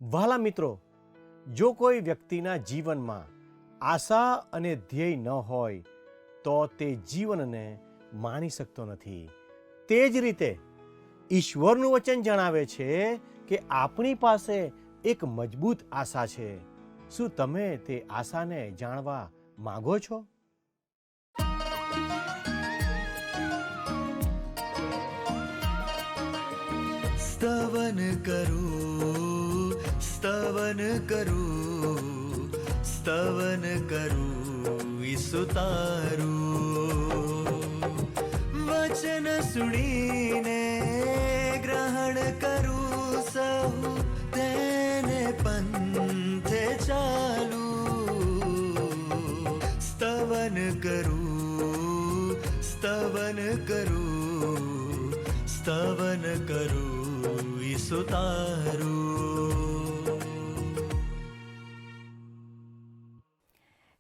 વહાલા મિત્રો, જો કોઈ વ્યક્તિના જીવનમાં આશા અને ધ્યેય ન હોય તો તે જીવનને માણી શકતો નથી. તે જ રીતે ઈશ્વરનું વચન જણાવે છે કે આપણી પાસે એક મજબૂત આશા છે. શું તમે તે આશાને જાણવા માંગો છો? स्तवन करूं स्तवन करूं स्तवन करूं ईसु तारूं वचन सुनीने ग्रहण करूं सहु તેને પંથે ચાલું સ્તવન કરું સ્તવન કરું સ્તવન કરું ઈસુ તારું.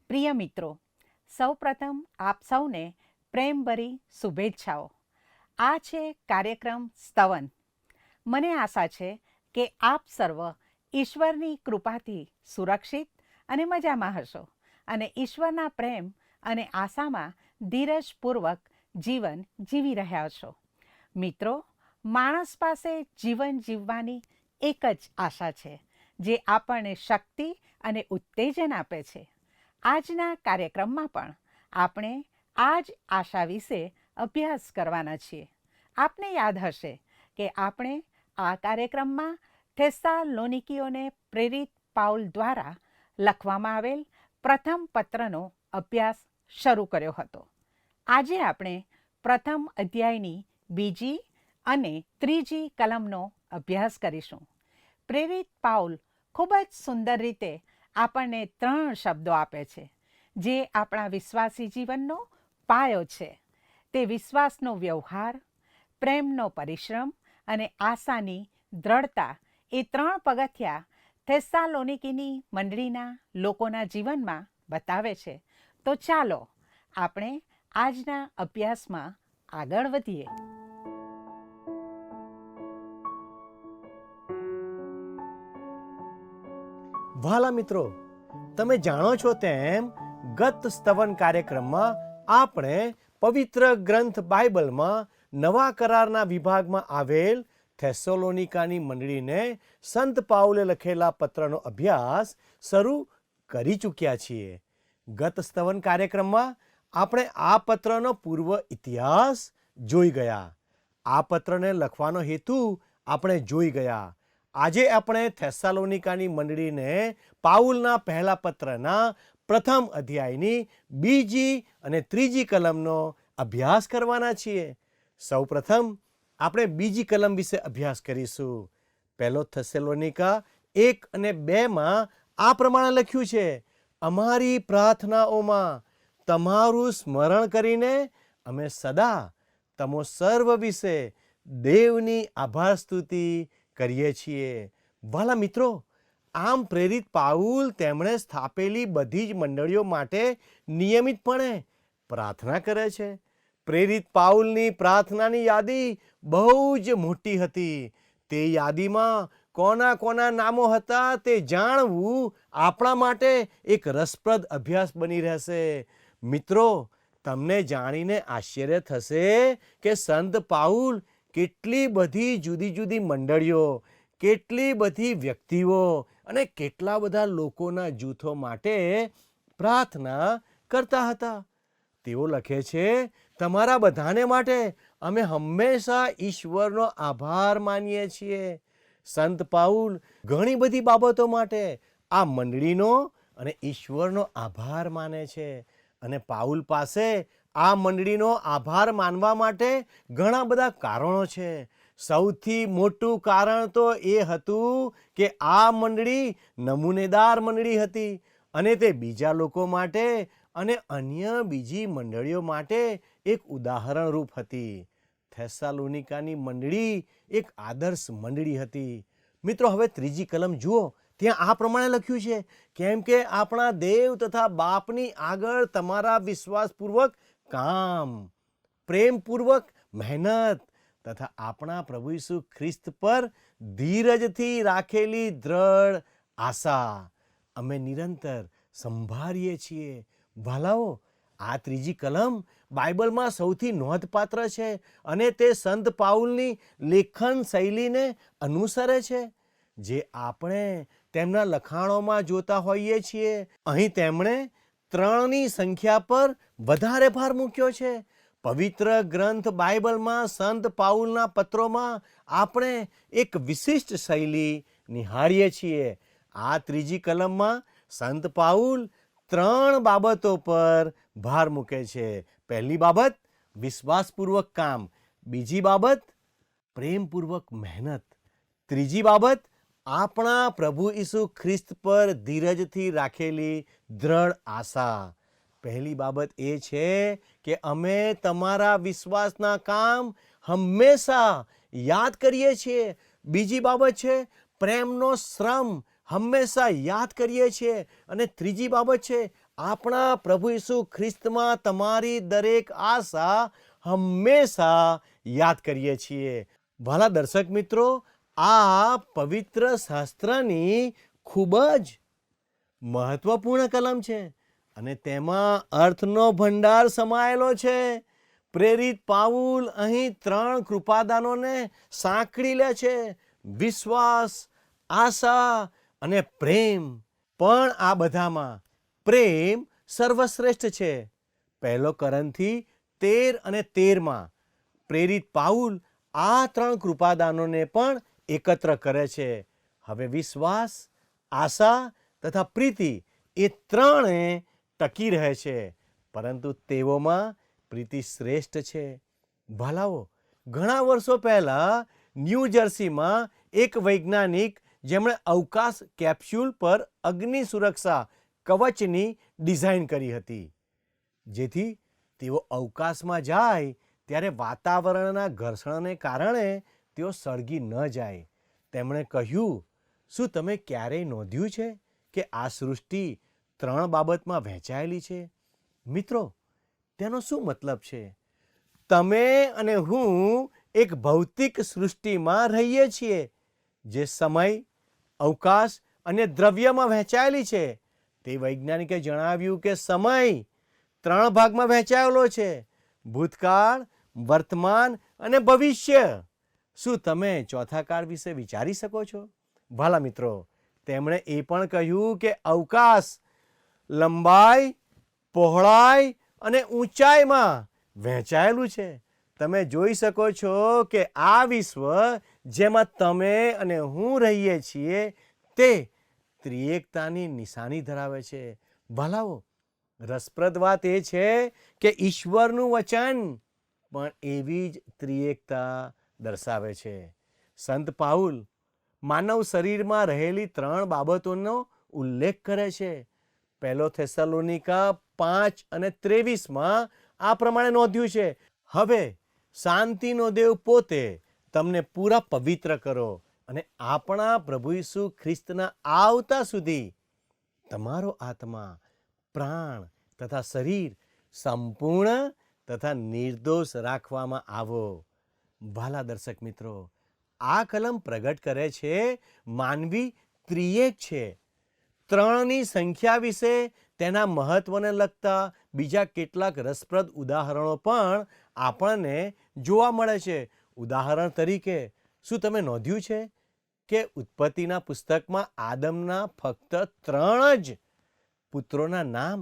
પ્રિય મિત્રો, સૌપ્રથમ આપ સૌને પ્રેમભરી શુભેચ્છાઓ. આ છે કાર્યક્રમ સ્તવન. મને આશા છે કે આપ સર્વ ઈશ્વરની કૃપાથી સુરક્ષિત અને મજામાં હશો અને ઈશ્વરના પ્રેમ અને આશામાં ધીરજપૂર્વક જીવન જીવી રહ્યા છો. મિત્રો, માણસ પાસે જીવન જીવવાની એક જ આશા છે, જે આપણને શક્તિ અને ઉત્તેજન આપે છે. આજના કાર્યક્રમમાં પણ આપણે આ જ આશા વિશે અભ્યાસ કરવાના છીએ. આપને યાદ હશે કે આપણે આ કાર્યક્રમમાં થેસ્સાલોનિકીઓને પ્રેરિત પાઉલ દ્વારા લખવામાં આવેલ પ્રથમ પત્રનો અભ્યાસ શરૂ કર્યો હતો. આજે આપણે પ્રથમ અધ્યાયની બીજી અને ત્રીજી કલમનો અભ્યાસ કરીશું. પ્રેરિત પાઉલ ખૂબ જ સુંદર રીતે આપણને 3 શબ્દો આપે છે, જે આપણા વિશ્વાસી જીવનનો પાયો છે. તે વિશ્વાસનો વ્યવહાર, પ્રેમનો પરિશ્રમ અને આશાની દ્રઢતા એ 3 પગથિયા થેસ્સાલોનિકીની મંડળીના લોકોના જીવનમાં બતાવે છે. તો ચાલો આપણે આજના અભ્યાસમાં આગળ વધીએ. વહાલા મિત્રો, તમે જાણો છો તેમ ગત સ્તવન કાર્યક્રમમાં આપણે પવિત્ર ગ્રંથ બાઇબલમાં નવા કરારના વિભાગમાં આવેલ થેસ્સલોનિકાની મંડળીને સંત પાઉલે લખેલા પત્રનો અભ્યાસ શરૂ કરી ચૂક્યા છીએ. ગત સ્તવન કાર્યક્રમમાં આપણે આ પત્રનો પૂર્વ ઇતિહાસ જોઈ ગયા. આ પત્રને લખવાનો હેતુ આપણે જોઈ ગયા. આજે આપણે થેસ્સાલોનિકાની મંડળીને પાઉલના પહેલા પત્રના પ્રથમ અધ્યાયની બીજી અને ત્રીજી કલમનો અભ્યાસ કરવાના છીએ. સૌ પ્રથમ આપણે બીજી કલમ વિશે અભ્યાસ કરીશું. પહેલો થેસ્સલોનિકા 1 અને 2માં આ પ્રમાણે લખ્યું છે, અમારી પ્રાર્થનાઓમાં તમારું સ્મરણ કરીને અમે સદા તમો સર્વ વિશે દેવની આભાર સ્તુતિ કરીએ છીએ. વાલા મિત્રો, આમ પ્રેરિત પાઉલ તેમણે સ્થાપેલી બધી જ મંડળીઓ માટે નિયમિતપણે પ્રાર્થના કરે છે. પ્રેરિત પાઉલની પ્રાર્થનાની યાદી બહુ જ મોટી હતી. તે યાદીમાં કોના કોના નામો હતા તે જાણવું આપણા માટે એક રસપ્રદ અભ્યાસ બની રહેશે. મિત્રો, તમને જાણીને આશ્ચર્ય થશે કે સંત પાઉલ કેટલી બધી જુદી જુદી મંડળીઓ, કેટલી બધી વ્યક્તિઓ અને કેટલા બધા લોકોના જૂથો માટે પ્રાર્થના કરતા હતા. તેઓ લખે છે, તમારા બધાને માટે અમે હંમેશા ઈશ્વરનો આભાર માનીએ છીએ. સંત પાઉલ ઘણી બધી બાબતો માટે આ મંડળીનો અને ઈશ્વરનો આભાર માને છે. અને પાઉલ પાસે આ મંડળીનો આભાર માનવા માટે ઘણા બધા કારણો છે. સૌથી મોટું કારણ તો એ હતું કે આ મંડળી નમૂનેદાર મંડળી હતી અને તે બીજા લોકો માટે અને અન્ય બીજી મંડળીઓ માટે એક ઉદાહરણ રૂપ હતી. થેસ્સાલોનિકાની મંડળી એક આદર્શ મંડળી હતી. મિત્રો, હવે ત્રીજી કલમ જુઓ. ત્યાં આ પ્રમાણે લખ્યું છે, કેમ કે આપણા દેવ તથા બાપની આગળ તમારા વિશ્વાસપૂર્વક કામ, પ્રેમપૂર્વક મહેનત તથા આપણા પ્રભુ ઈસુ ખ્રિસ્ત પર ધીરજથી રાખેલી દ્રઢ આશા અમે નિરંતર સંભાળીએ છીએ. ભાલાઓ, આ ત્રીજી કલમ બાઇબલમાં સૌથી નોંધપાત્ર છે અને તે સંત પાઉલની લેખન શૈલીને અનુસરે છે, જે આપણે તેમના લખાણોમાં જોતા હોઈએ છીએ. અહીં તેમણે 3ની સંખ્યા પર વધારે ભાર મૂક્યો છે. પવિત્ર ગ્રંથ બાઇબલમાં સંત પાઉલના પત્રોમાં આપણે એક વિશિષ્ટ શૈલી નિહાળીએ છીએ. આ ત્રીજી કલમમાં સંત પાઉલ 3 બાબતો પર ભાર મૂકે છે. પહેલી બાબત વિશ્વાસપૂર્વક કામ, બીજી બાબત પ્રેમપૂર્વક મહેનત, ત્રીજી બાબત આપણા પ્રભુ ઈસુ ખ્રિસ્ત પર ધીરજથી રાખેલી દ્રઢ આશા. પહેલી બાબત એ છે કે અમે તમારા વિશ્વાસના કામ હંમેશા યાદ કરીએ છીએ. બીજી બાબત છે પ્રેમનો શ્રમ હંમેશા યાદ કરીએ છીએ. અને ત્રીજી બાબત છે આપણા પ્રભુ ઈસુ ખ્રિસ્તમાં તમારી દરેક આશા હંમેશા યાદ કરીએ છીએ. ભલા દર્શક મિત્રો, આ પવિત્ર શાસ્ત્રની ખૂબ જ મહત્વપૂર્ણ કલમ છે અને તેમાં અર્થનો ભંડાર સમાયેલો છે. પ્રેરિત પાઉલ અહીં 3 કૃપાદાનોને સાંકળી લે છે: વિશ્વાસ, આશા અને પ્રેમ. પણ આ બધામાં પ્રેમ સર્વશ્રેષ્ઠ છે. 1 કોરિન્થી 13 અને 13માં પ્રેરિત પાઉલ આ 3 કૃપાદાનોને પણ એકત્ર કરે છે. હવે વિશ્વાસ, આશા તથા પ્રીતિ એ 3 ટકી રહે છે, પરંતુ તેઓમાં પ્રીતિ શ્રેષ્ઠ છે. ભાલાઓ, ઘણા વર્ષો પહેલા ન્યૂ જર્સીમાં એક વૈજ્ઞાનિક જેમણે અવકાશ કેપ્સ્યુલ પર અગ્નિ સુરક્ષા કવચની ડિઝાઇન કરી હતી, જેથી તેઓ અવકાશમાં જાય ત્યારે વાતાવરણના ઘર્ષણને કારણે તેઓ સળગી ન જાય. તેમણે કહ્યું, શું તમે ક્યારેય નોંધ્યું છે કે આ સૃષ્ટિ 3 બાબતમાં વહેંચાયેલી છે? મિત્રો, તેનો શું મતલબ છે? તમે અને હું એક ભૌતિક સૃષ્ટિમાં રહીએ છીએ જે સમય, અવકાશ અને દ્રવ્યમાં વહેંચાયેલી છે. તે વૈજ્ઞાનિકે જણાવ્યું કે સમય 3 ભાગમાં વહેંચાયેલો છે: ભૂતકાળ, વર્તમાન અને ભવિષ્ય. શું તમે ચોથા કાળ વિશે વિચારી શકો છો? ભલા મિત્રો, તેમણે એ પણ કહ્યું કે અવકાશ લંબાઈ, પહોળાઈ અને ઊંચાઈમાં વહેંચાયેલું છે. તમે જોઈ શકો છો કે આ વિશ્વ જેમાં તમે અને હું રહીએ છીએ તે ત્રિએકતાની નિશાની ધરાવે છે. ભલાઓ, રસપ્રદ વાત એ છે કે ઈશ્વરનું વચન પણ એવી જ ત્રિએકતા દર્શાવે છે. સંત પાઉલ માનવ શરીરમાં રહેલી 3 બાબતોનો ઉલ્લેખ કરે છે. 1 થેસલોનિકા 5 અને 23માં આ પ્રમાણે નોંધ્યું છે: હવે શાંતિનો દેવ પોતે તમને પૂરા પવિત્ર કરો અને આપણા પ્રભુ ઈસુ ખ્રિસ્તના આવતા સુધી તમારો આત્મા, પ્રાણ તથા શરીર સંપૂર્ણ તથા નિર્દોષ રાખવામાં આવો. ભાલા દર્શક મિત્રો, આ કલમ પ્રગટ કરે છે માનવી ત્રિએક છે. 3ની સંખ્યા વિશે તેના મહત્વને લગતા બીજા કેટલાક રસપ્રદ ઉદાહરણો પણ આપણને જોવા મળે છે. ઉદાહરણ તરીકે, શું તમે નોંધ્યું છે કે ઉત્પત્તિના પુસ્તકમાં આદમના ફક્ત 3 જ પુત્રોના નામ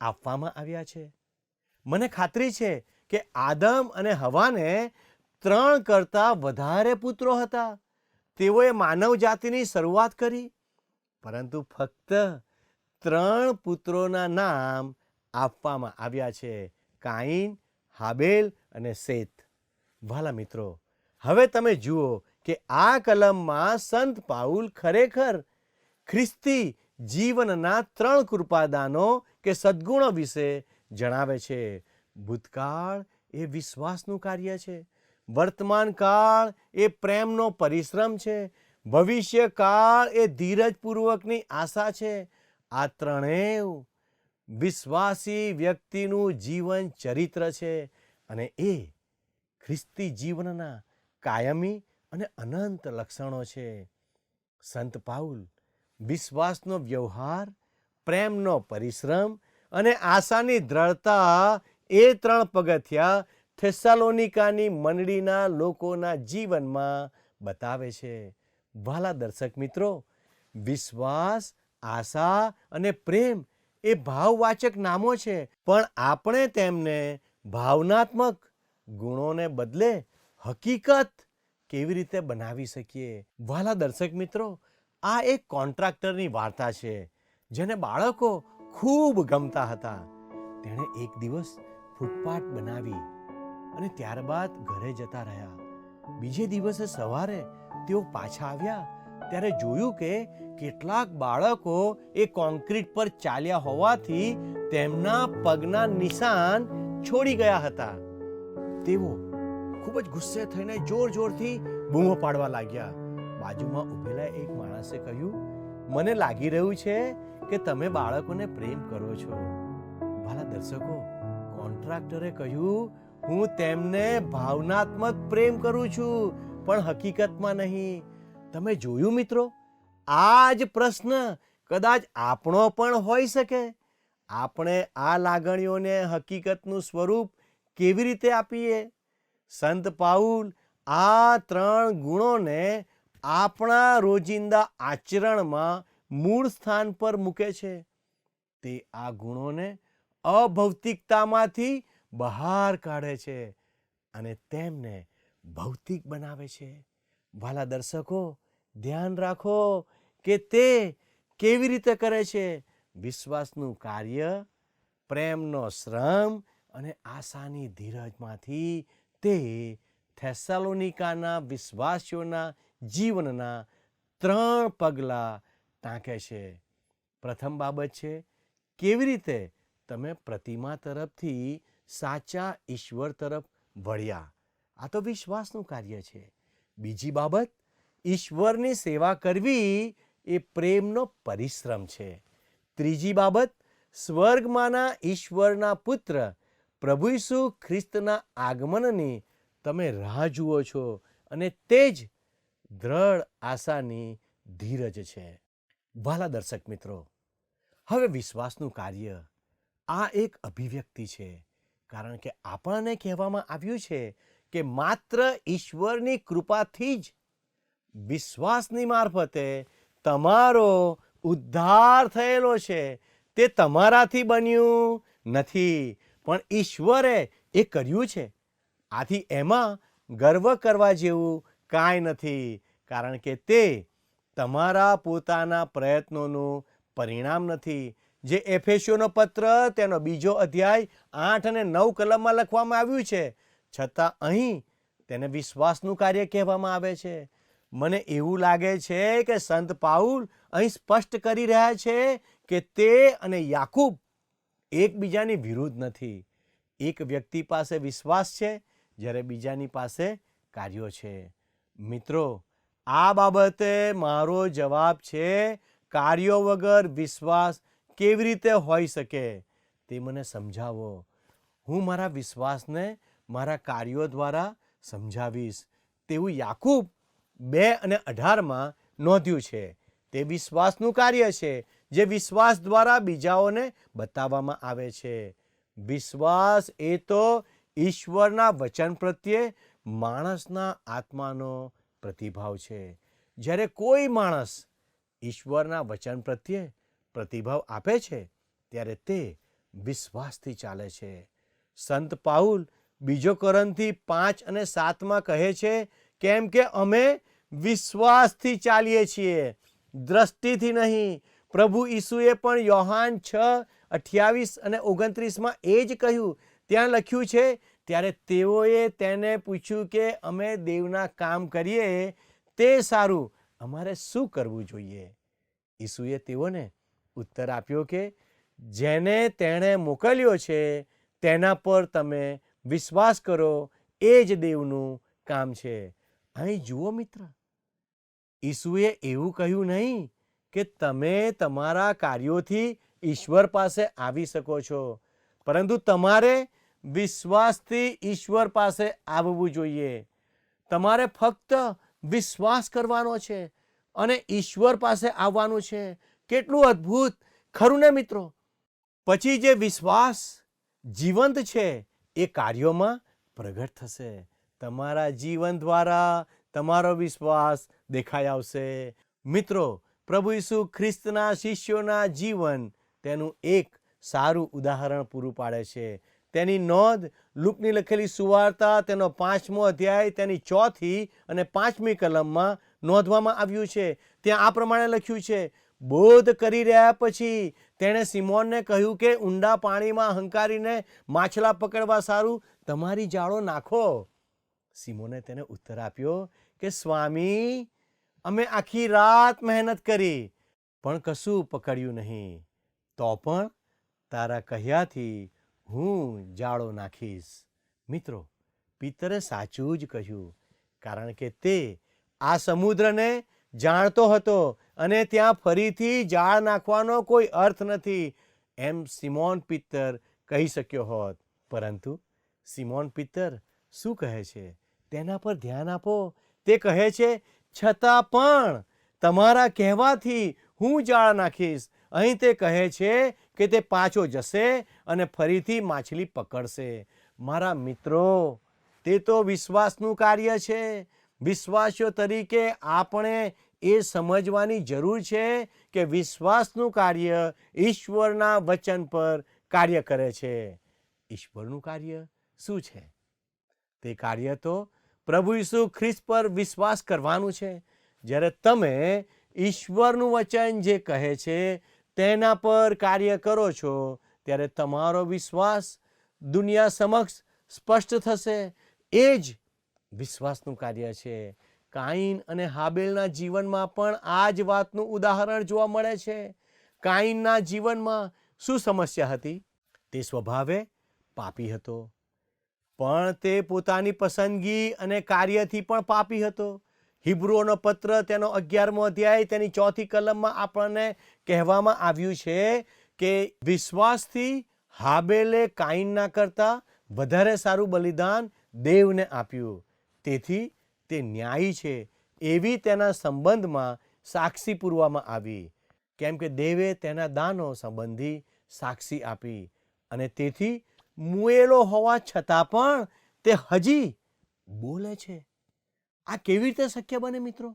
આપવામાં આવ્યા છે? મને ખાતરી છે કે આદમ અને હવાને 3 કરતાં વધારે પુત્રો હતા. તેઓએ માનવ જાતિની શરૂઆત કરી, પરંતુ ફક્ત 3 પુત્રોના નામ આપવામાં આવ્યા છે: કાઈન, હાબેલ અને સેત. વાલા મિત્રો, હવે તમે જુઓ કે આ કલમમાં સંત પાઉલ ખરેખર ખ્રિસ્તી જીવનના 3 કૃપાદાનો કે સદ્ગુણો વિશે જણાવે છે. ભૂતકાળ એ વિશ્વાસનું કાર્ય છે, વર્તમાન કાળ એ પ્રેમનો પરિશ્રમ છે, ભવિષ્યકાળ એ ધીરજપૂર્વકની આશા છે. આ 3 વિશ્વાસી વ્યક્તિનું જીવન ચરિત્ર છે અને એ ખ્રિસ્તી જીવનના કાયમી અને અનંત લક્ષણો છે. સંત પાઉલ વિશ્વાસનો વ્યવહાર, પ્રેમનો પરિશ્રમ અને આશાની દ્રઢતા એ 3 પગથિયા થેસાલોનિકાની મંડળીના લોકોના જીવનમાં બતાવે છે. વહાલા દર્શક મિત્રો, વિશ્વાસ, આશા અને પ્રેમ એ ભાવવાચક નામો છે, પણ આપણે તેમને ભાવનાત્મક ગુણોને બદલે હકીકત કેવી રીતે બનાવી શકીએ? વહાલા દર્શક મિત્રો, આ એક કોન્ટ્રાક્ટરની વાર્તા છે જેને બાળકો ખૂબ ગમતા હતા. તેણે એક દિવસ ફૂટપાથ બનાવી અને ત્યારબાદ ઘરે જતા રહ્યા. બીજે દિવસે સવારે તેઓ પાછા આવ્યા ત્યારે જોયું કે કેટલાક બાળકો એ કોન્ક્રીટ પર ચાલ્યા હોવાથી તેમના પગના નિશાન છોડી ગયા હતા. તેઓ ખૂબ જ ગુસ્સે થઈને જોર જોરથી બૂમો પાડવા લાગ્યા. બાજુમાં ઊભેલા એક માણસે કહ્યું, મને લાગી રહ્યું છે કે તમે બાળકોને પ્રેમ કરો છો. ભલા દર્શકો, કોન્ટ્રાક્ટરે કહ્યું, હું તેમને ભાવનાત્મક પ્રેમ કરું છું, પણ હકીકતમાં નહીં. તમે જોયું મિત્રો, આ જ પ્રશ્ન કદાચ આપણો પણ હોઈ શકે. આપણે આ લાગણીઓને હકીકતનું સ્વરૂપ કેવી રીતે આપીએ? સંત પાઉલ આ 3 ગુણોને આપણા રોજિંદા આચરણમાં મૂળ સ્થાન પર મૂકે છે. તે આ ગુણોને અભૌતિકતામાંથી બહાર કાઢે છે અને તેમને ભૌતિક બનાવે છે. વહાલા દર્શકો, ધ્યાન રાખો કે તે કેવી રીતે કરે છે. વિશ્વાસનું કાર્ય, પ્રેમનો શ્રમ અને આશાની ધીરજમાંથી તે થેસાલોનિકાના વિશ્વાસીઓના જીવનના 3 પગલાં ટાંકે છે. પ્રથમ બાબત છે, કેવી રીતે તમે પ્રતિમા તરફથી સાચા ઈશ્વર તરફ વળ્યા. આ તો વિશ્વાસનું કાર્ય છે. બીજી બાબત, ઈશ્વરની સેવા કરવી એ પ્રેમનો પરિશ્રમ છે. ત્રીજી બાબત, સ્વર્ગમાંના ઈશ્વરના પુત્ર પ્રભુ ઈસુ ખ્રિસ્તના આગમનની તમે રાહ જુઓ છો અને તે જ દ્રઢ આશાની ધીરજ છે. વહાલા દર્શક મિત્રો, હવે વિશ્વાસનું કાર્ય આ એક અભિવ્યક્તિ છે, કારણ કે આપણને કહેવામાં આવ્યું છે કે માત્ર ઈશ્વરની કૃપાથી જ વિશ્વાસની મારફતે તમારો ઉદ્ધાર થયેલો છે. તે તમારાથી બન્યું નથી, પણ ઈશ્વરે એ કર્યું છે. આથી એમાં ગર્વ કરવા જેવું કાંઈ નથી, કારણ કે તે તમારા પોતાના પ્રયત્નોનું પરિણામ નથી. જે એફેસીઓનો પત્ર તેનો 2 અધ્યાય 8 અને 9 કલમમાં લખવામાં આવ્યું છે, છતાં અહીં તેને વિશ્વાસનું કાર્ય કહેવામાં આવે છે. મને એવું લાગે છે કે સંત પાઉલ અહીં સ્પષ્ટ કરી રહ્યા છે કે તે અને યાકૂબ એકબીજાની વિરુદ્ધ નથી. એક વ્યક્તિ પાસે વિશ્વાસ છે, જ્યારે બીજાની પાસે કાર્યો છે. મિત્રો, આ બાબતે મારો જવાબ છે, કાર્યો વગર વિશ્વાસ કેવી રીતે હોઈ શકે? તે મને સમજાવો. હું મારા વિશ્વાસને મારા કાર્યો દ્વારા સમજાવીશ. તેવું યાકૂબ 2 અને 18માં નોંધ્યું છે. તે વિશ્વાસનું કાર્ય છે જે વિશ્વાસ દ્વારા બીજાઓને બતાવવામાં આવે છે. વિશ્વાસ એ તો ઈશ્વરના વચન પ્રત્યે માણસના આત્માનો પ્રતિભાવ છે. જ્યારે કોઈ માણસ ઈશ્વરના વચન પ્રત્યે પ્રતિભાવ આપે છે ત્યારે તે વિશ્વાસથી ચાલે છે. સંત પાઉલ 2 કોરિન્થી 5 અને 7માં કહે છે, કેમ કે અમે વિશ્વાસથી ચાલીએ છીએ, દ્રષ્ટિથી નહીં. પ્રભુ ઈસુએ પણ યોહાન 6:28 અને 29માં એ જ કહ્યું. ત્યાં લખ્યું છે, ત્યારે તેઓએ તેને પૂછ્યું કે અમે દેવના કામ કરીએ તે સારું, અમારે શું કરવું જોઈએ? ઈસુએ તેઓને ઉત્તર આપ્યો કે જેને તેણે મોકલ્યો છે તેના પર તમે વિશ્વાસ કરો, એ જ દેવનું કામ છે. અહીં જુઓ મિત્ર, ઈસુએ એવું કહ્યું નહીં કે તમે તમારા કાર્યોથી ઈશ્વર પાસે આવી શકો છો, પરંતુ તમારે વિશ્વાસથી ઈશ્વર પાસે આવવું જોઈએ. તમારે ફક્ત વિશ્વાસ કરવાનો છે અને ઈશ્વર પાસે આવવાનું છે. કેટલું અદ્ભુત, ખરું ને મિત્રો? પછી જે વિશ્વાસ જીવંત છે એ કાર્યોમાં પ્રગટ થશે. તમારા જીવન દ્વારા તમારો વિશ્વાસ દેખાઈ આવશે. મિત્રો, પ્રભુ ઈસુ ખ્રિસ્તના શિષ્યોના જીવન તેનું એક સારું ઉદાહરણ પૂરું પાડે છે. તેની નોંધ લુકની લખેલી સુવાર્તા તેનો 5મો અધ્યાય તેની 4થી અને 5મી કલમમાં નોંધવામાં આવ્યું છે. ત્યાં આ પ્રમાણે લખ્યું છે, બોધ કરી રહ્યા પછી તેણે સિમોનને કહ્યું કે ઊંડા પાણીમાં હંકારીને માછલા પકડવા સારું તમારી જાળો નાખો. સિમોને તેને ઉત્તર આપ્યો કે સ્વામી, અમે આખી રાત મહેનત કરી પણ કશું પકડ્યું નહીં. તો પણ તારા કહ્યાથી હું જાળો નાખીશ. મિત્રો, પિતરે સાચું જ કહ્યું, કારણ કે તે આ સમુદ્રને જાણતો હતો અને ત્યાં ફરીથી જાળ નાખવાનો કોઈ અર્થ નથી એમ સિમોન પિત્તર કહી શક્યો હોત. પરંતુ સિમોન પિત્તર શું કહે છે તેના પર ધ્યાન આપો. તે કહે છે, છતાં પણ તમારા કહેવાથી હું જાળ નાખીશ. અહીં તે કહે છે કે તે પાછો જશે અને ફરીથી માછલી પકડશે. મારા મિત્રો, તે તો વિશ્વાસનું કાર્ય છે. વિશ્વાસીઓ તરીકે આપણે એ સમજવાની જરૂર છે કે વિશ્વાસનું કાર્ય ઈશ્વરના વચન પર કાર્ય કરે છે. ઈશ્વરનું કાર્ય શું છે? તે કાર્ય તો પ્રભુ ઈસુ ખ્રિસ્ત પર વિશ્વાસ કરવાનું છે. જ્યારે તમે ઈશ્વરનું વચન જે કહે છે તેના પર કાર્ય કરો છો, ત્યારે તમારો વિશ્વાસ દુનિયા સમક્ષ સ્પષ્ટ થશે. એ જ વિશ્વાસનું કાર્ય છે. કાઈન અને હાબેલના જીવનમાં પણ આ જ વાતનું ઉદાહરણ જોવા મળે છે. કાઈનના જીવનમાં શું સમસ્યા હતી? તે સ્વભાવે પાપી હતો, પણ તે પોતાની પસંદગી અને કાર્યથી પણ પાપી હતો. હિબ્રુઓનો પત્ર તેનો 11મો અધ્યાય તેની 4થી કલમમાં આપણને કહેવામાં આવ્યું છે કે વિશ્વાસથી હાબેલે કાઈનના કરતાં વધારે સારું બલિદાન દેવને આપ્યું. તેથી તે ન્યાયી છે એવી તેના સંબંધમાં સાક્ષી પૂરવામાં આવી, કેમ કે દેવે તેના દાનો સંબંધી સાક્ષી આપી. અને તેથી મુએલો હોવા છતાં પણ તે હજી બોલે છે. આ કેવી રીતે શક્ય બને મિત્રો?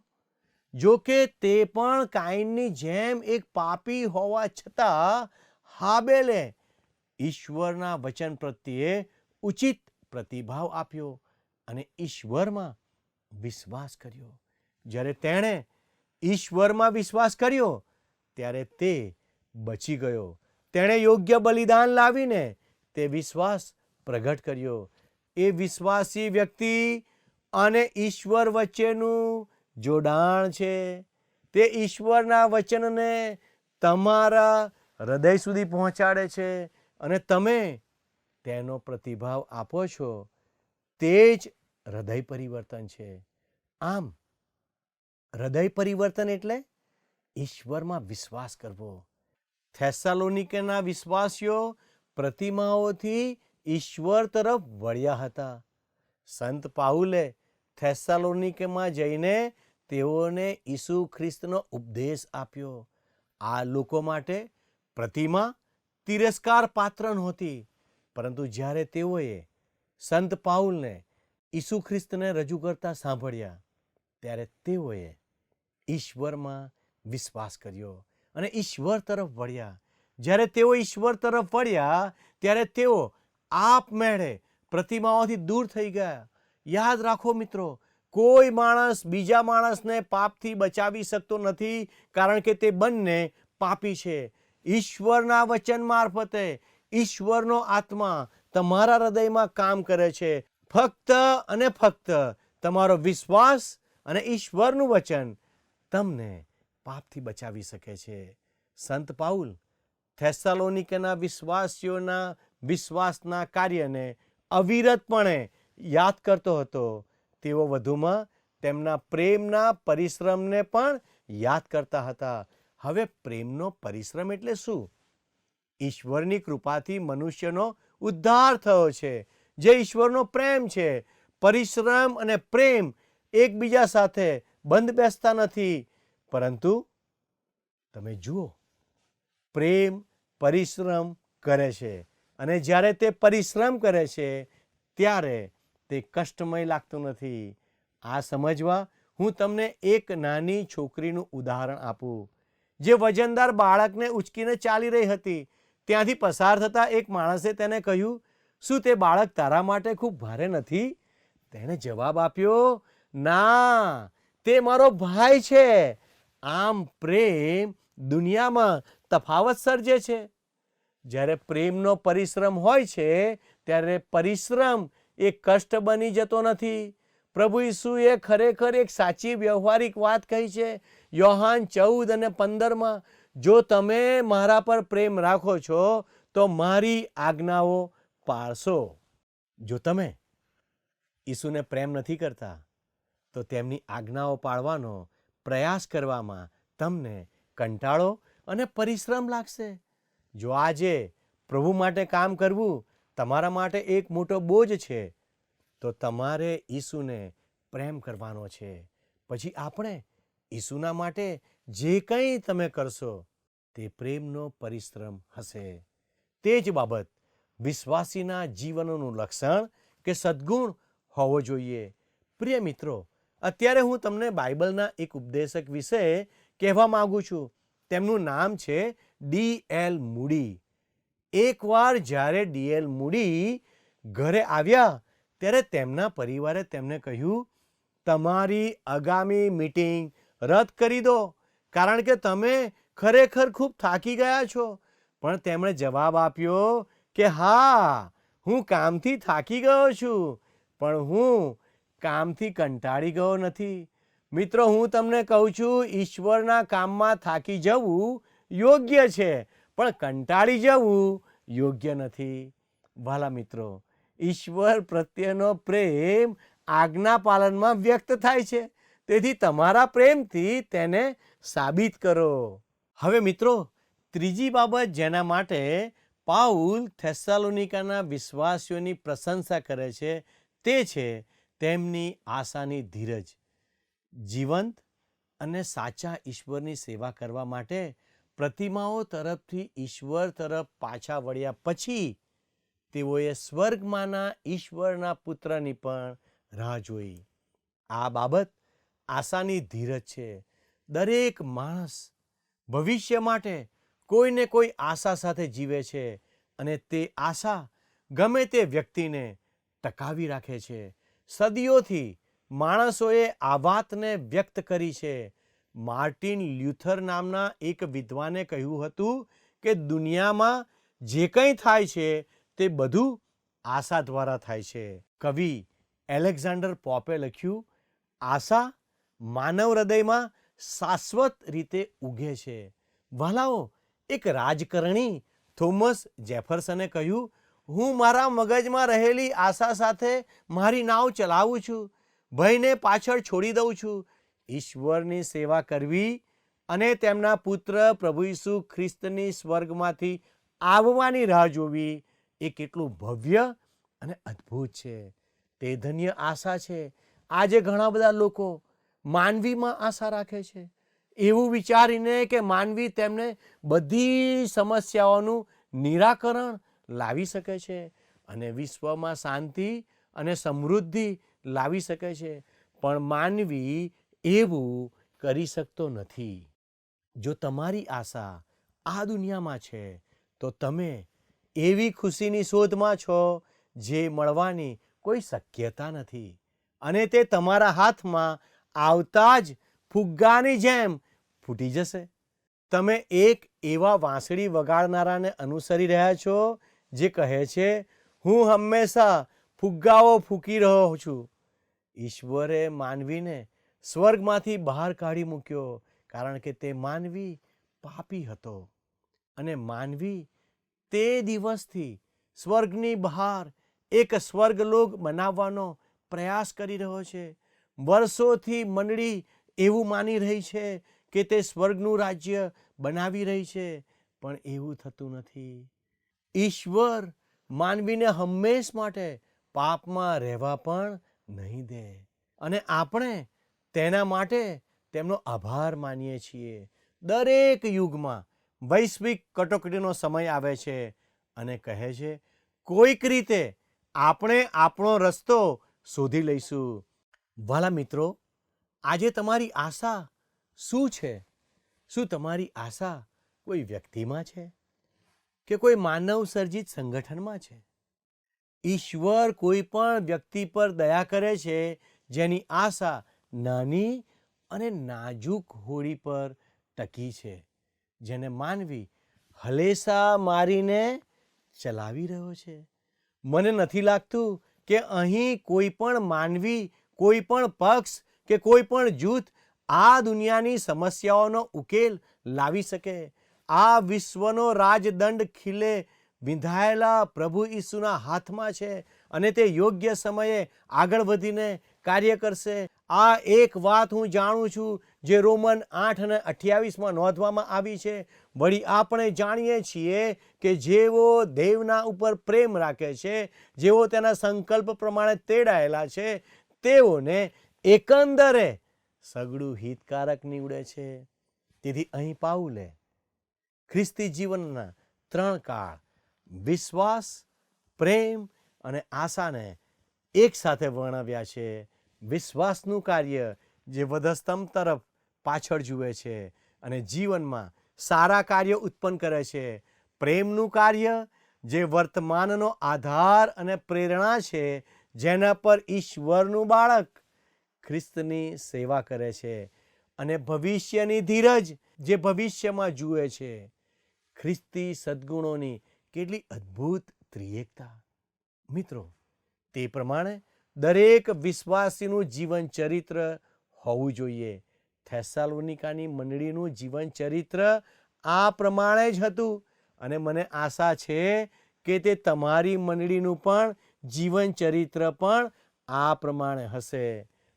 જો કે તે પણ કાઈનની જેમ એક પાપી હોવા છતાં હાબેલે ઈશ્વરના વચન પ્રત્યે ઉચિત પ્રતિભાવ આપ્યો અને ઈશ્વરમાં વિશ્વાસ કર્યો. જ્યારે તેણે ઈશ્વરમાં વિશ્વાસ કર્યો ત્યારે તે બચી ગયો. તેણે યોગ્ય બલિદાન લાવીને તે વિશ્વાસ પ્રગટ કર્યો. એ વિશ્વાસી વ્યક્તિ અને ઈશ્વર વચ્ચેનું જોડાણ છે. તે ઈશ્વરના વચનને તમારા હૃદય સુધી પહોંચાડે છે અને તમે તેનો પ્રતિભાવ આપો છો. તે જ હૃદય પરિવર્તન છે. આમ હૃદય પરિવર્તન એટલે ઈશ્વરમાં વિશ્વાસ કરવો. થેસ્સાલોનિકેના વિશ્વાસીઓ પ્રતિમાઓથી ઈશ્વર તરફ વળ્યા હતા. સંત પાઉલે થેસ્સાલોનિકેમાં જઈને તેઓને ઈસુ ખ્રિસ્તનો ઉપદેશ આપ્યો. આ લોકો માટે પ્રતિમા તિરસ્કાર પાત્ર નહોતી, પરંતુ જ્યારે તેઓએ સંત પાઉલને ઈસુ ખ્રિસ્તને રજૂ કરતા સાંભળ્યા ત્યારે તેઓએ ઈશ્વરમાં વિશ્વાસ કર્યો અને ઈશ્વર તરફ વળ્યા. જ્યારે તેઓ ઈશ્વર તરફ વળ્યા ત્યારે તેઓ આપમેળે પ્રતિમાઓથી દૂર થઈ ગયા. યાદ રાખો મિત્રો, કોઈ માણસ બીજા માણસને પાપથી બચાવી શકતો નથી, કારણ કે તે બંને પાપી છે. ઈશ્વરના વચન મારફતે ઈશ્વરનો આત્મા તમારા હૃદયમાં કામ કરે છે. ફક્ત અને ફક્ત તમારો વિશ્વાસ અને ઈશ્વરનું વચન તમને પાપથી બચાવી શકે છે. સંત પાઉલ થેસ્સાલોનિકેના વિશ્વાસીઓના વિશ્વાસના કાર્યને અવિરતપણે યાદ કરતો હતો. તેઓ વધુમાં તેમના પ્રેમના પરિશ્રમને પણ યાદ કરતા હતા. હવે પ્રેમનો પરિશ્રમ એટલે શું? ઈશ્વરની કૃપાથી મનુષ્યનો ઉદ્ધાર થયો છે, જે ઈશ્વરનો પ્રેમ છે. પરિશ્રમ અને પ્રેમ એકબીજા સાથે બંધ બેસતા નથી, પરંતુ તમે જુઓ, પ્રેમ પરિશ્રમ કરે છે, અને જ્યારે તે પરિશ્રમ કરે છે ત્યારે તે કષ્ટમય લાગતું નથી. આ સમજવા હું તમને એક નાની છોકરીનું ઉદાહરણ આપું, જે વજનદાર બાળકને ઉચકીને ચાલી રહી હતી. ત્યાંથી પસાર થતા એક માણસે તેને કહ્યું, શું તે બાળક તારા માટે ખૂબ ભારે નથી? તેણે જવાબ આપ્યો, ના, તે મારો ભાઈ છે. આમ પ્રેમ દુનિયામાં તફાવત સર્જે છે. જ્યારે પ્રેમનો પરિશ્રમ હોય છે ત્યારે પરિશ્રમ એ કષ્ટ બની જતો નથી. પ્રભુ ઈસુએ ખરેખર એક સાચી વ્યવહારિક વાત કહી છે. યોહાન 14:15 જો તમે મારા પર પ્રેમ રાખો છો તો મારી આજ્ઞાઓ પાળશો. જો તમે ઈસુને પ્રેમ નથી કરતા તો તેમની આજ્ઞાઓ પાળવાનો પ્રયાસ કરવામાં તમને કંટાળો અને પરિશ્રમ લાગશે. જો આજે પ્રભુ માટે કામ કરવું તમારા માટે એક મોટો બોજ છે, તો તમારે ઈસુને પ્રેમ કરવાનો છે. પછી આપણે ઈસુના માટે જે કંઈ તમે કરશો તે પ્રેમનો પરિશ્રમ હશે. તે જ બાબત વિશ્વાસીના જીવનનું લક્ષણ કે સદ્ગુણ હોવો જોઈએ. પ્રિય મિત્રો, અત્યારે હું તમને બાઇબલના એક ઉપદેશક વિશે કહેવા માંગુ છું. તેમનું નામ છે D.L. મૂડી. એકવાર જ્યારે D.L. મૂડી ઘરે આવ્યા ત્યારે તેમના પરિવારે તેમને કહ્યું, તમારી આગામી મીટિંગ રદ કરી દો, કારણ કે તમે ખરેખર ખૂબ થાકી ગયા છો. પણ તેમણે જવાબ આપ્યો કે હા, હું કામથી થાકી ગયો છું, પણ હું કામથી કંટાળી ગયો નથી. મિત્રો, હું તમને કહું છું, ઈશ્વરના કામમાં થાકી જવું યોગ્ય છે, પણ કંટાળી જવું યોગ્ય નથી. વાલા મિત્રો, ઈશ્વર પ્રત્યેનો પ્રેમ આજ્ઞા પાલનમાં વ્યક્ત થાય છે. તેથી તમારા પ્રેમથી તેને સાબિત કરો. હવે મિત્રો, ત્રીજી બાબત જેના માટે પાઉલ થેસ્સાલોનિકાના વિશ્વાસીઓની પ્રશંસા કરે છે તે છે તેમની આશાની ધીરજ. જીવંત અને સાચા ઈશ્વરની સેવા કરવા માટે પ્રતિમાઓ તરફથી ઈશ્વર તરફ પાછા વળ્યા પછી તેઓએ સ્વર્ગમાંના ઈશ્વરના પુત્રની પણ રાહ જોઈ. આ બાબત આશાની ધીરજ છે. દરેક માણસ ભવિષ્ય માટે કોઈને કોઈ આશા સાથે જીવે છે, અને તે આશા ગમે તે વ્યક્તિને ટકાવી રાખે છે. સદીઓથી માણસોએ આ વાતને વ્યક્ત કરી છે. માર્ટિન લ્યુથર નામના એક વિદ્વાને કહ્યું હતું કે દુનિયામાં જે કંઈ થાય છે તે બધું આશા દ્વારા થાય છે. કવિ એલેક્ઝાન્ડર પોપે લખ્યું, આશા માનવ હૃદયમાં શાશ્વત રીતે ઉગે છે. વહાલાઓ, એક રાજકારણી થોમસ જેફરસને કહ્યું, હું મારા મગજમાં રહેલી આશા સાથે મારી નાવ ચલાવું છું, ભયને પાછળ છોડી દઉં છું. ઈશ્વરની સેવા કરવી અને તેમના પુત્ર પ્રભુ ઈસુ ખ્રિસ્તની સ્વર્ગમાંથી આવવાની રાહ જોવી એ કેટલું ભવ્ય અને અદ્ભુત છે. તે ધન્ય આશા છે. આજે ઘણા બધા લોકો માનવીમાં આશા રાખે છે, એવું વિચારીને કે માનવી તેમને બધી સમસ્યાઓનું નિરાકરણ લાવી શકે છે અને વિશ્વમાં શાંતિ અને સમૃદ્ધિ લાવી શકે છે. પણ માનવી એવું કરી શકતો નથી. જો તમારી આશા આ દુનિયામાં છે તો તમે એવી ખુશીની શોધમાં છો જે મળવાની કોઈ શક્યતા નથી, અને તે તમારા હાથમાં આવતા જ ફુગ્ગાની જેમ ફૂટી જશે. તમે એક એવા વાંસળી વગાડનારાને અનુસરી રહ્યા છો જે કહે છે, હું હંમેશા ફુગ્ગાઓ ફૂંકી રહ્યો છું. ઈશ્વરે માનવીને સ્વર્ગમાંથી બહાર કાઢી મૂક્યો, કારણ કે તે માનવી પાપી હતો, અને માનવી તે દિવસથી સ્વર્ગની બહાર એક સ્વર્ગલોક બનાવવાનો પ્રયાસ કરી રહ્યો છે. વર્ષોથી મંડળી એવું માની રહી છે કે તે સ્વર્ગનું રાજ્ય બનાવી રહી છે, પણ એવું થતું નથી. ઈશ્વર માનવીને હંમેશ માટે પાપમાં રહેવા પણ નહીં દે. અને આપણે તેના માટે તેમનો આભાર માનીએ છીએ. દરેક યુગમાં વૈશ્વિક કટોકટીનો સમય આવે છે અને કહે છે કોઈક રીતે આપણે આપણો રસ્તો શોધી લઈશું. વાલા મિત્રો, આજે તમારી આશા શું છે? શું તમારી આશા કોઈ વ્યક્તિમાં છે કે કોઈ માનવ સર્જિત સંગઠનમાં છે? ઈશ્વર કોઈ પણ વ્યક્તિ પર દયા કરે છે જેની આશા નાની અને નાજુક હોડી પર ટકી છે, જેને માનવી હલેસા મારીને ચલાવી રહ્યો છે. મને નથી લાગતું કે અહીં કોઈ પણ માનવી, કોઈ પણ પક્ષ કે કોઈ પણ જૂથ આ દુનિયાની સમસ્યાઓનો ઉકેલ લાવી શકે. આ વિશ્વનો રાજદંડ ખીલે વિંધાયેલા પ્રભુ ઈસુના હાથમાં છે અને તે યોગ્ય સમયે આગળ વધીને કાર્ય કરશે. આ એક વાત હું જાણું છું જે રોમન 8 અને 28માં નોંધવામાં આવી છે. વળી આપણે જાણીએ છીએ કે જેઓ દેવના ઉપર પ્રેમ રાખે છે, જેઓ તેના સંકલ્પ પ્રમાણે તેડાયેલા છે, તેઓને એકંદરે સગળું હિતકારક નીવડે છે. તેથી અહીં પાઉલે ખ્રિસ્તી જીવનના 3 કાળ વિશ્વાસ, પ્રેમ અને આશાને એક સાથે વર્ણવ્યા છે. વિશ્વાસનું કાર્ય જે વધસ્તંભ તરફ પાછળ જુએ છે અને જીવનમાં સારા કાર્યો ઉત્પન્ન કરે છે. પ્રેમનું કાર્ય જે વર્તમાનનો આધાર અને પ્રેરણા છે, જેના પર ઈશ્વરનું બાળક ખ્રિસ્તની સેવા કરે છે. અને ભવિષ્યની ધીરજ જે ભવિષ્યમાં જુએ છે. ખ્રિસ્તી સદ્ગુણોની કેટલી અદ્ભુત ત્રિએકતા! મિત્રો, તે પ્રમાણે દરેક વિશ્વાસીનું જીવન ચરિત્ર હોવું જોઈએ. થેસાલોનિકાની મંડળીનું જીવન ચરિત્ર આ પ્રમાણે જ હતું અને મને આશા છે કે તે તમારી મંડળીનું પણ જીવન ચરિત્ર પણ આ પ્રમાણે હશે.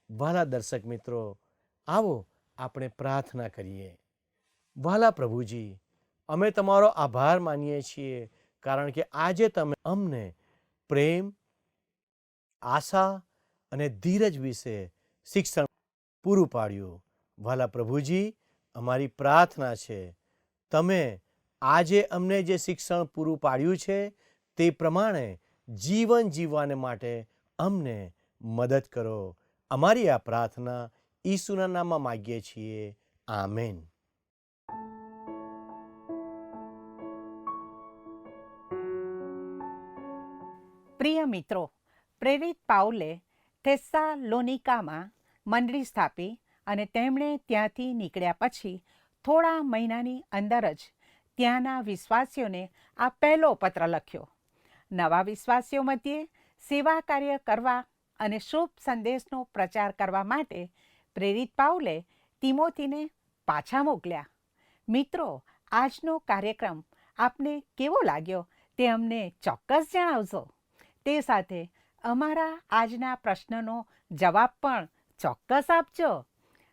વાલા દર્શક મિત્રો, આવો આપણે પ્રાર્થના કરીએ. વાલા પ્રભુજી, અમે તમારો આભાર માનીએ છીએ કારણ કે આજે તમે અમને પ્રેમ, આશા અને ધીરજ વિશે શિક્ષણ પૂરું પાડ્યું. વાલા પ્રભુજી, અમારી પ્રાર્થના છે તમે આજે અમને જે શિક્ષણ પૂરું પાડ્યું છે તે પ્રમાણે જીવન જીવવાને માટે અમને મદદ કરો. અમારી આ પ્રાર્થના ઈસુના નામમાં માગીએ છીએ. આમેન. પ્રિય મિત્રો, પ્રેરિત પાઉલે થેસ્સાલોનિકામાં મંડળી સ્થાપી અને તેમણે ત્યાંથી નીકળ્યા પછી થોડા મહિનાની અંદર જ ત્યાંના વિશ્વાસીઓને આ પહેલો પત્ર લખ્યો. નવા વિશ્વાસીઓ મધ્યે સેવા કાર્ય કરવા અને શુભ સંદેશનો પ્રચાર કરવા માટે પ્રેરિત પાઉલે તિમોથીને પાછા મોકલ્યા. મિત્રો, આજનો કાર્યક્રમ આપને કેવો લાગ્યો તે અમને ચોક્કસ જણાવજો. તે સાથે અમારા આજના પ્રશ્નનો જવાબ પણ ચોક્કસ આપજો.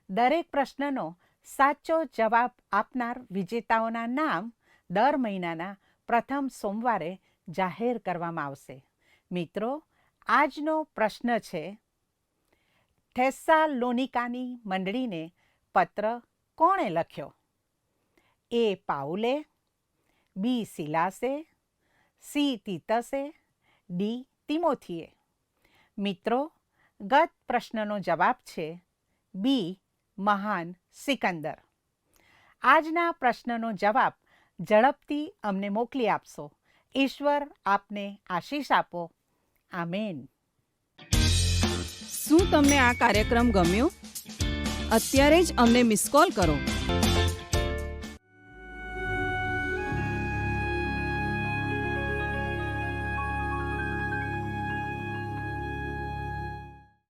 દરેક પ્રશ્નનો સાચો જવાબ આપનાર વિજેતાઓના નામ દર મહિનાના પ્રથમ સોમવારે જાહેર કરવામાં આવશે. મિત્રો, આજનો પ્રશ્ન છે, થેસ્સાલોનિકાની મંડળીને પત્ર કોણે લખ્યો? એ પાઉલે, બી સિલાસે, સી તીતસે, ડી તિમોથીએ? મિત્રો, ગત પ્રશ્નનો જવાબ છે બી મહાન સિકંદર. આજના પ્રશ્નનો જવાબ ઝડપથી અમને મોકલી આપશો. ઈશ્વર આપને આશીષ આપો. આમેન. શું તમને આ કાર્યક્રમ ગમ્યો? અત્યારે જ અમને મિસ કોલ કરો.